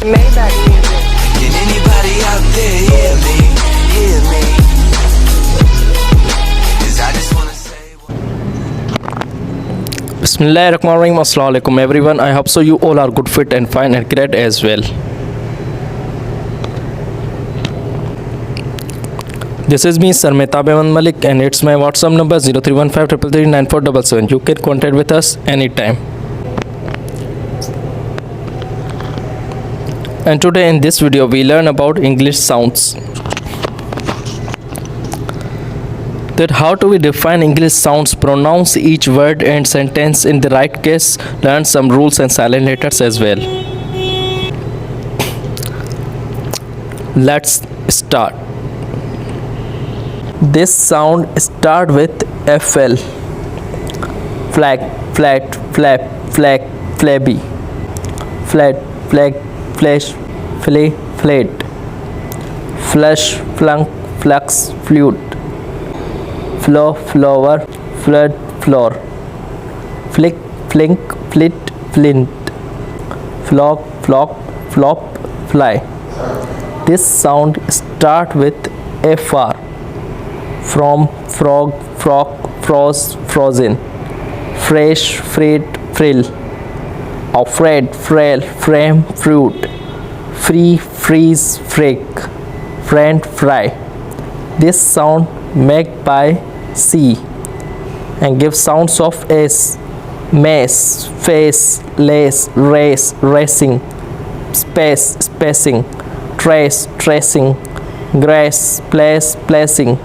Maybach music. Can anybody out there hear me? Hear me? 'Cause I just wanna say Bismillahirrahmanirrahim. Assalamu alaikum everyone. I hope so you all are good, fit and fine and great as well. This is me, Sir Mehtab Ahmed Malik, and it's my WhatsApp number 0315339477. You can contact with us anytime. And today in this video we learn about English sounds. That how do we define English sounds, pronounce each word and sentence in the right case, learn some rules and silent letters as well. Let's start. This sound start with FL. Flag, flat, flap, flag, flabby. Flat, flag, flash, flay, flat. Flush, flunk, flux, flute. Flow, flower, flood, floor. Flick, flink, flit, flint. Flock, flock, flop, fly. This sound start with FR. From, frog, frock, frost, frozen. Fresh, freight, frill. Afraid, frail, frame, fruit. Free, freeze, freak. Friend, fry. This sound make by C and give sounds of S. Mess, face, lace, race, racing. Space, spacing. Trace, tracing. Grace, place, placing.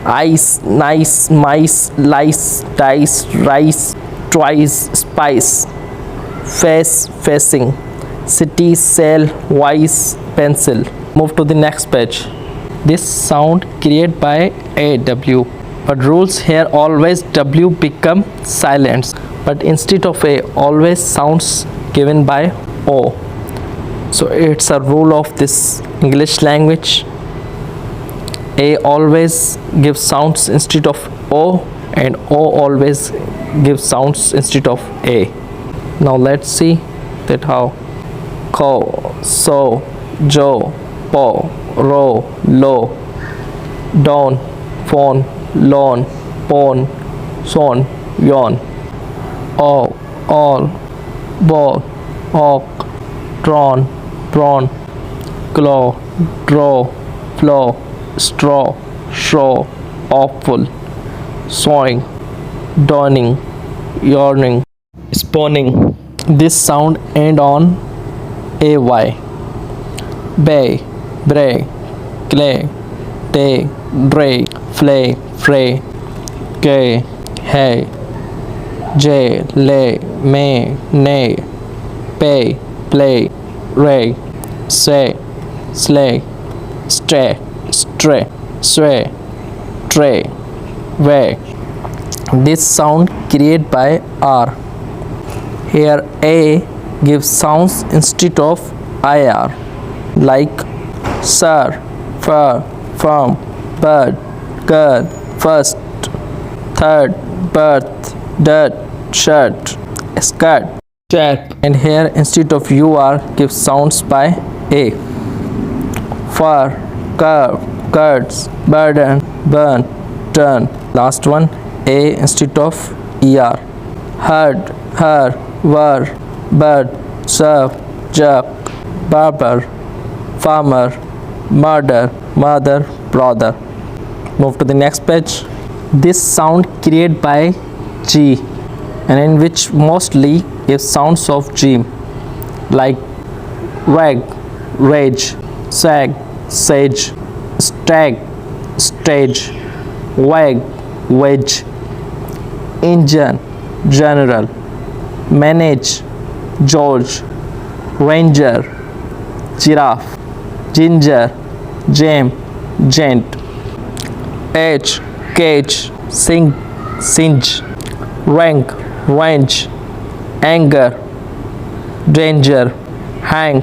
Ice, nice, mice, lice, dice, rice, twice, spice. Face, facing. City, sail, wise, pencil. Move to the next page. This sound created by AW, but rules here always W become silent, but instead of A always sounds given by O. So it's a rule of this English language. A always gives sounds instead of O, and O always gives sounds instead of A. Now let's see that how. Co, so, jo, po, ro, lo, don, phone, loan, pon, son, yon. All, ball, hawk, drawn, prawn, claw, draw, flow, straw, show, awful, sawing, dawning, yawning, spawning. This sound end on AY. Bay, bray, clay, day, dray, flay, fray, gay, hay, jay, lay, may, nay, pay, play, ray, say, slay, stray, stray, sway, tray, way. This sound created by R. Here A gives sounds instead of IR, like sir, fur, firm, bird, girl, first, third, birth, dirt, shirt, skirt, chap. And here instead of UR gives sounds by A. Fur, curve, curds, burden, burn, turn. Last one A instead of ER. Herd, her, were, bird, serve, jerk, barber, farmer, murder, mother, brother. Move to the next page. This sound created by G, and in which mostly gives sounds of G, like wag, rage, sag, sage, stag, stage, wag, wedge, engine, general, manage, George, ranger, giraffe, ginger, jam, gent, edge, cage, sing, singe, rank, range, anger, danger, hang,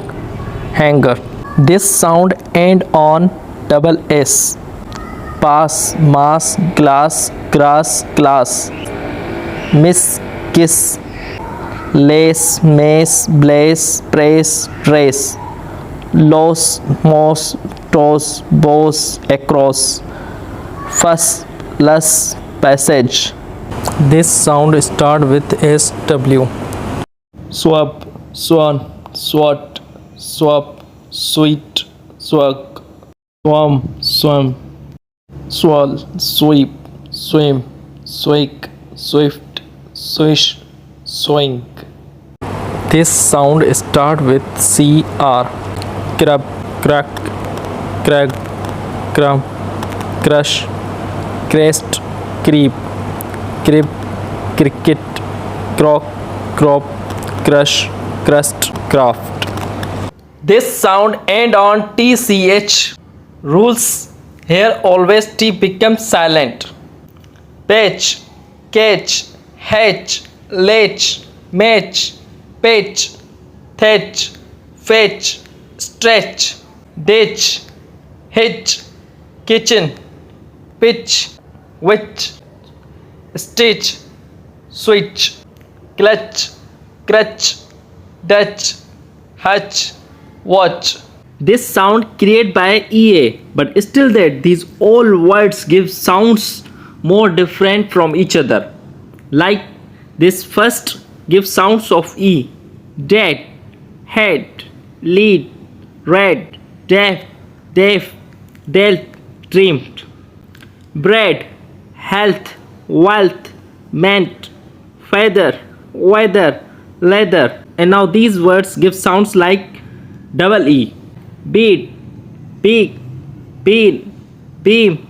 hanger. This sound end on double S. Pass, mass, glass, grass, class. Miss, kiss, lace, mace, blaze, praise, trace. los, mos, tos, bos, across, fuss, lus, passage. This sound start with SW. Swap, swan, swat, swap, sweet, swag, swam, swam, swall, sweep, swim, swake, swift, swish, swing. This sound start with CR. Crab, crack, crag, crumb, crush, crest, creep, crib, cricket, croc, crop, crush, crust, craft. This sound end on TCH. Rules: here always T becomes silent. Patch, catch, hatch, latch, match, pitch, thatch, fetch, stretch, ditch, hitch, kitchen, pitch, witch, stitch, switch, clutch, crutch, dutch, hutch, watch. This sound created by EA, but still that these all words give sounds more different from each other. Like this first gives sounds of E. Dead, head, lead, red, deaf, deaf, dealt, dreamed. Bread, health, wealth, meant, feather, weather, leather. And now these words give sounds like double E. Bead, beak, bean, beam,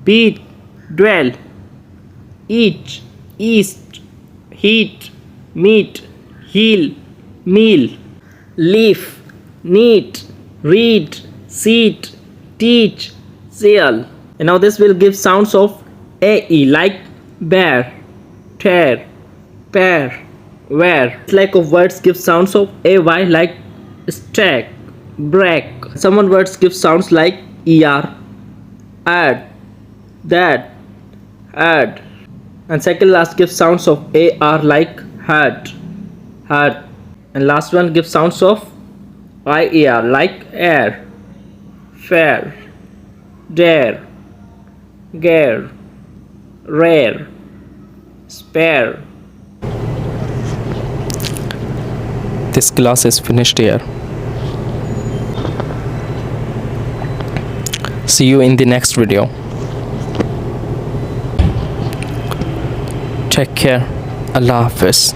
beat, dwell. Each, east, heat, meat, heel, meal. Leaf, neat, read, seat, teach, seal. And now this will give sounds of AE like bear, tear, pair, where. This like of words give sounds of AY like stack, break. Some words give sounds like ER, add, that, add. And second last gives sounds of AR like had, had. And last one gives sounds of IAR like air, fair, dare, gare, rare, spare. This class is finished here. See you in the next video. Take care. Allah Hafiz.